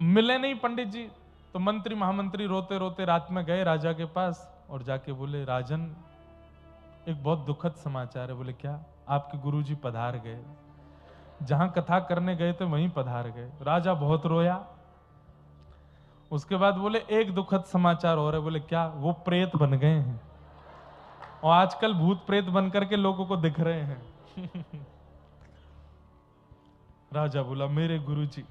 मिले नहीं पंडित जी। तो मंत्री महामंत्री रोते रोते रात में गए राजा के पास और जाके बोले, राजन एक बहुत दुखद समाचार है। बोले क्या? आपके गुरुजी पधार गए, जहां कथा करने गए थे वहीं पधार गए। राजा बहुत रोया। उसके बाद बोले एक दुखद समाचार और है। बोले क्या? वो प्रेत बन गए हैं और आजकल भूत प्रेत बन करके लोगों को दिख रहे हैं। राजा बोला, मेरे गुरुजी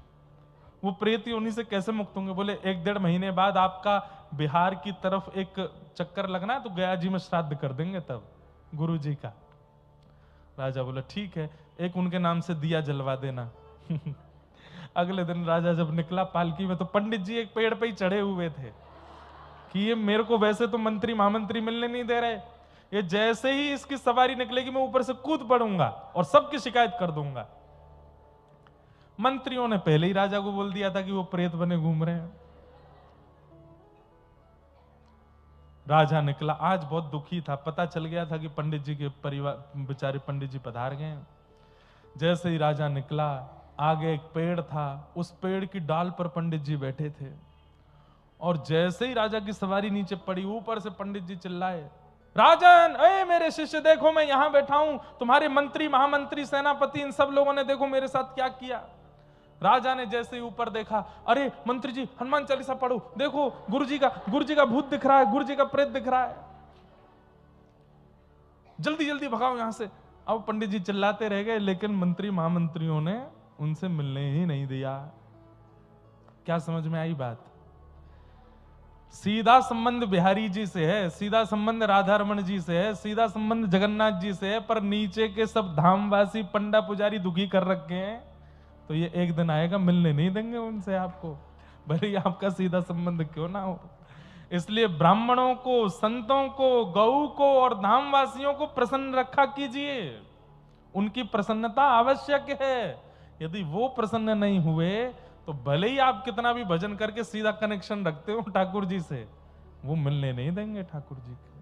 वो प्रेत योनि से कैसे मुक्त होंगे? बोले 1-1.5 महीने बाद आपका बिहार की तरफ एक चक्कर लगना है तो गया जी में श्राद्ध कर देंगे तब गुरुजी का। राजा बोला ठीक है, एक उनके नाम से दिया जलवा देना। अगले दिन राजा जब निकला पालकी में तो पंडित जी एक पेड़ पे ही चढ़े हुए थे कि ये मेरे को वैसे तो मंत्री महामंत्री मिलने नहीं दे रहे, ये जैसे ही इसकी सवारी निकलेगी मैं ऊपर से कूद पड़ूंगा और सबकी शिकायत कर दूंगा। मंत्रियों ने पहले ही राजा को बोल दिया था कि वो प्रेत बने घूम रहे हैं। राजा निकला, आज बहुत दुखी था, पता चल गया था कि पंडित जी के परिवार बेचारे पंडित जी पधार गए। जैसे ही राजा निकला, आगे एक पेड़ था, उस पेड़ की डाल पर पंडित जी बैठे थे और जैसे ही राजा की सवारी नीचे पड़ी, ऊपर से पंडित जी चिल्लाए, राजन, अरे मेरे शिष्य देखो मैं यहां बैठा हूं, तुम्हारे मंत्री महामंत्री सेनापति इन सब लोगों ने देखो मेरे साथ क्या किया। राजा ने जैसे ही ऊपर देखा, अरे मंत्री जी हनुमान चालीसा पढ़ो, देखो गुरुजी का भूत दिख रहा है, गुरुजी का प्रेत दिख रहा है, जल्दी जल्दी भगाओ यहां से। अब पंडित जी चिल्लाते रह गए, लेकिन मंत्री महामंत्रियों ने उनसे मिलने ही नहीं दिया। क्या समझ में आई बात? सीधा संबंध बिहारी जी से है, सीधा संबंध राधा रमन जी से है, सीधा संबंध जगन्नाथ जी से है, पर नीचे के सब धामवासी पंडा पुजारी दुखी कर रखे हैं। तो ये एक दिन आएगा मिलने नहीं देंगे उनसे आपको, भले ही आपका सीधा संबंध क्यों ना हो। इसलिए ब्राह्मणों को, संतों को, गौ को और धामवासियों को प्रसन्न रखा कीजिए, उनकी प्रसन्नता आवश्यक है। यदि वो प्रसन्न नहीं हुए तो भले ही आप कितना भी भजन करके सीधा कनेक्शन रखते हो ठाकुर जी से, वो मिलने नहीं देंगे ठाकुर जी के।